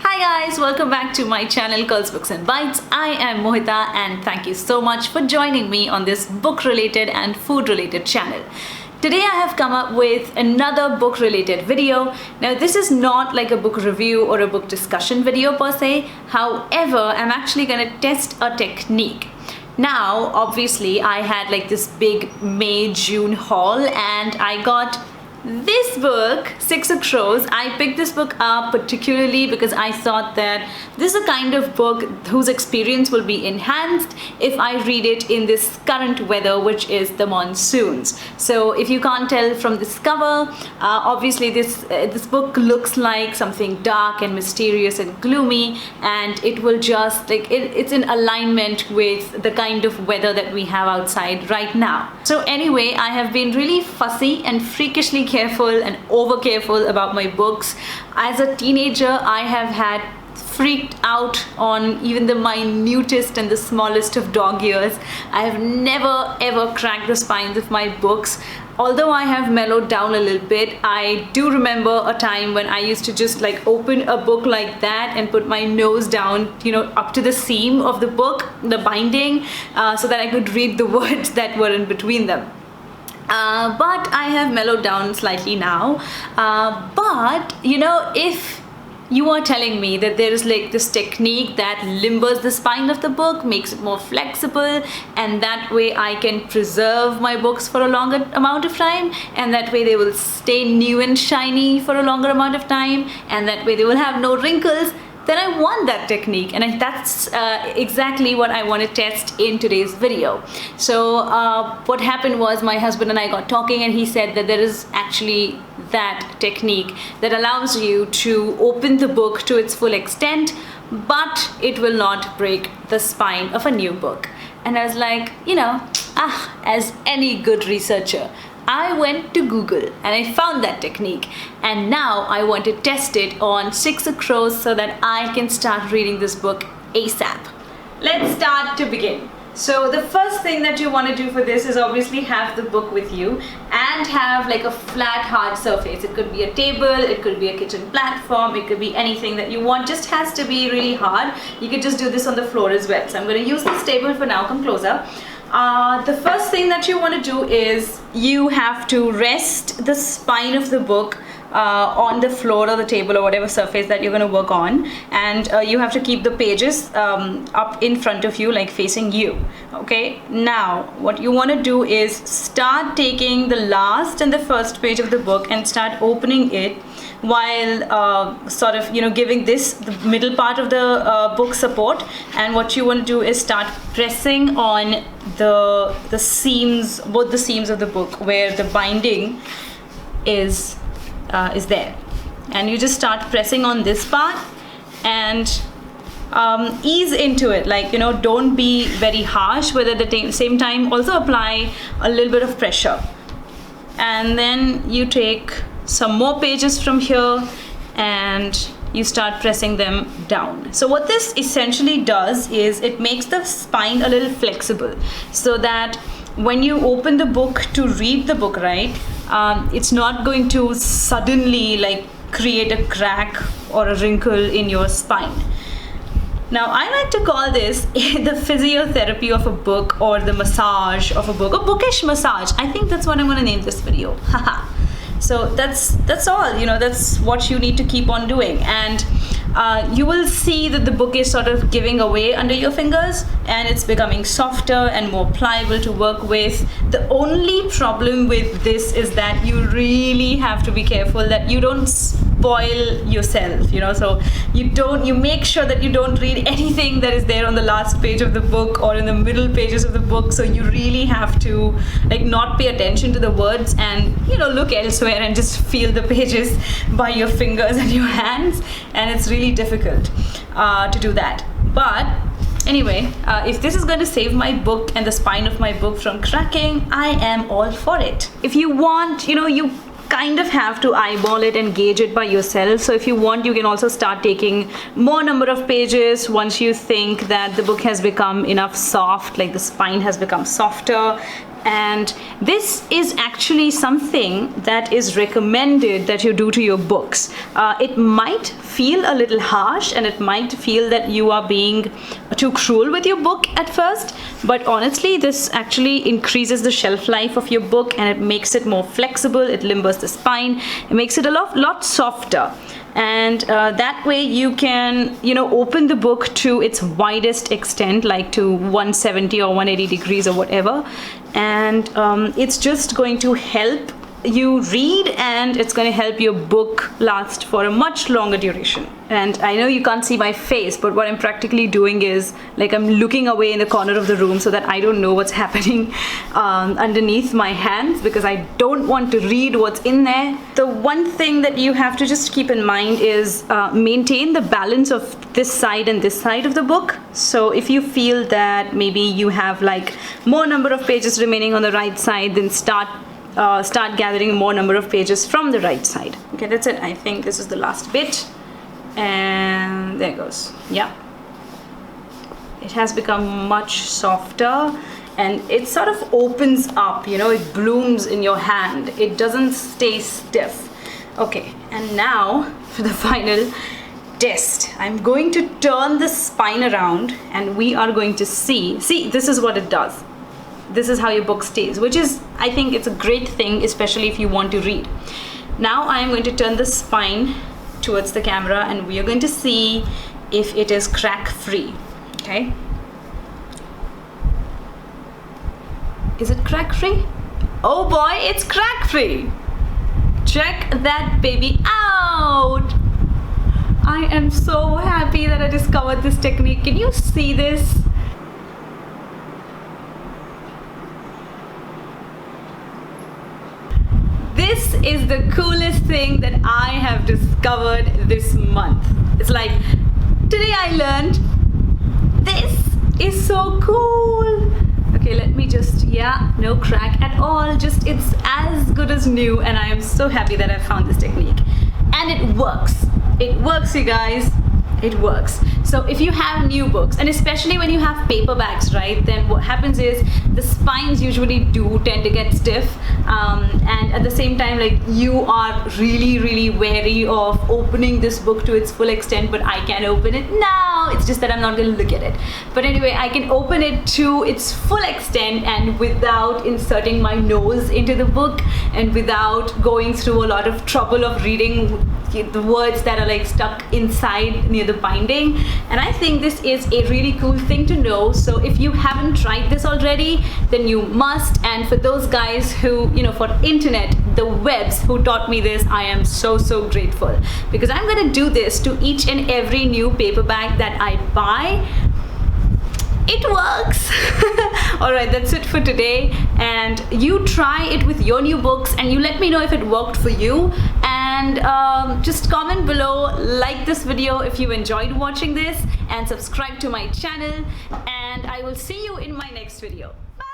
Hi guys, welcome back to my channel Girls Books and Bites. I am Mohita and thank you so much for joining me on this book related and food related channel. Today I have come up with another book related video. Now this is not like a book review or a book discussion video per se. However, I'm actually going to test a technique. Now obviously I had like this big May-June haul and I got this book, Six of Crows. I picked this book up particularly because I thought that this is a kind of book whose experience will be enhanced if I read it in this current weather, which is the monsoons. So if you can't tell from this cover, obviously this book looks like something dark and mysterious and gloomy, and it will just like it's in alignment with the kind of weather that we have outside right now. So anyway, I have been really fussy and freakishly careful and over careful about my books. As a teenager, I have had freaked out on even the minutest and the smallest of dog ears. I have never ever cracked the spines of my books. Although I have mellowed down a little bit, I do remember a time when I used to just like open a book like that and put my nose down, up to the seam of the book, the binding, so that I could read the words that were in between them. But I have mellowed down slightly now. But if you are telling me that there is like this technique that limbers the spine of the book, makes it more flexible, and that way I can preserve my books for a longer amount of time, and that way they will stay new and shiny for a longer amount of time, and that way they will have no wrinkles, then I want that technique, and that's exactly what I want to test in today's video. So what happened was my husband and I got talking, and he said that there is actually that technique that allows you to open the book to its full extent, but it will not break the spine of a new book. And I was like, as any good researcher, I went to Google and I found that technique, and now I want to test it on Six of Crows so that I can start reading this book ASAP. Let's start to begin. So the first thing that you want to do for this is obviously have the book with you and have like a flat hard surface. It could be a table, it could be a kitchen platform, it could be anything that you want, just has to be really hard. You could just do this on the floor as well. So I'm going to use this table for now. Come closer. The first thing that you want to do is you have to rest the spine of the book on the floor or the table or whatever surface that you're going to work on, and you have to keep the pages up in front of you, like facing you. Okay, now what you want to do is start taking the last and the first page of the book and start opening it while sort of giving this the middle part of the book support. And what you want to do is start pressing on the seams, both the seams of the book where the binding is there, and you just start pressing on this part and ease into it, like don't be very harsh, but at the same time also apply a little bit of pressure. And then you take some more pages from here and you start pressing them down. So what this essentially does is it makes the spine a little flexible, so that when you open the book to read the book, right, it's not going to suddenly like create a crack or a wrinkle in your spine. Now I like to call this the physiotherapy of a book, or the massage of a book, or bookish massage. I think that's what I'm going to name this video. Haha. So that's all, that's what you need to keep on doing, and you will see that the book is sort of giving away under your fingers and it's becoming softer and more pliable to work with. The only problem with this is that you really have to be careful that you don't spoil yourself, so you make sure that you don't read anything that is there on the last page of the book or in the middle pages of the book. So you really have to like not pay attention to the words and look elsewhere and just feel the pages by your fingers and your hands, and it's really difficult to do that. But anyway, if this is going to save my book and the spine of my book from cracking, I am all for it. If you want, you kind of have to eyeball it and gauge it by yourself. So if you want, you can also start taking more number of pages once you think that the book has become enough soft, like the spine has become softer, And this is actually something that is recommended that you do to your books. It might feel a little harsh, and it might feel that you are being too cruel with your book at first, but honestly this actually increases the shelf life of your book, and it makes it more flexible, it limbers the spine, it makes it a lot softer. And that way you can, open the book to its widest extent, like to 170 or 180 degrees or whatever, and it's just going to help you read, and it's going to help your book last for a much longer duration. And I know you can't see my face, but what I'm practically doing is like I'm looking away in the corner of the room so that I don't know what's happening underneath my hands, because I don't want to read what's in there. The one thing that you have to just keep in mind is maintain the balance of this side and this side of the book. So if you feel that maybe you have like more number of pages remaining on the right side, then start gathering more number of pages from the right side. Okay, that's it. I think this is the last bit, and there it goes. Yeah, it has become much softer, and it sort of opens up, it blooms in your hand, it doesn't stay stiff. Okay, and now for the final test, I'm going to turn the spine around, and we are going to see this is what it does. This is how your book stays, which is, I think it's a great thing, especially if you want to read. Now I am going to turn the spine towards the camera, and we are going to see if it is crack free. Okay, is it crack free? Oh boy, it's crack free. Check that baby out. I am so happy that I discovered this technique. Can you see this? This is the coolest thing that I have discovered this month. It's like, today I learned this is so cool. Okay, let me just, no crack at all, just it's as good as new, and I am so happy that I found this technique. And it works. It works, you guys. It works. So if you have new books, and especially when you have paperbacks, right, then what happens is the spines usually do tend to get stiff, and at the same time, like, you are really wary of opening this book to its full extent. But I can open it now, it's just that I'm not going to look at it. But anyway, I can open it to its full extent, and without inserting my nose into the book, and without going through a lot of trouble of reading the words that are like stuck inside near the binding. And I think this is a really cool thing to know. So if you haven't tried this already, then you must. And for those guys who, for internet, the webs who taught me this, I am so grateful, because I'm going to do this to each and every new paperback that I buy. It works. All right, that's it for today, and you try it with your new books and you let me know if it worked for you. And just comment below, like this video if you enjoyed watching this, and subscribe to my channel, and I will see you in my next video. Bye.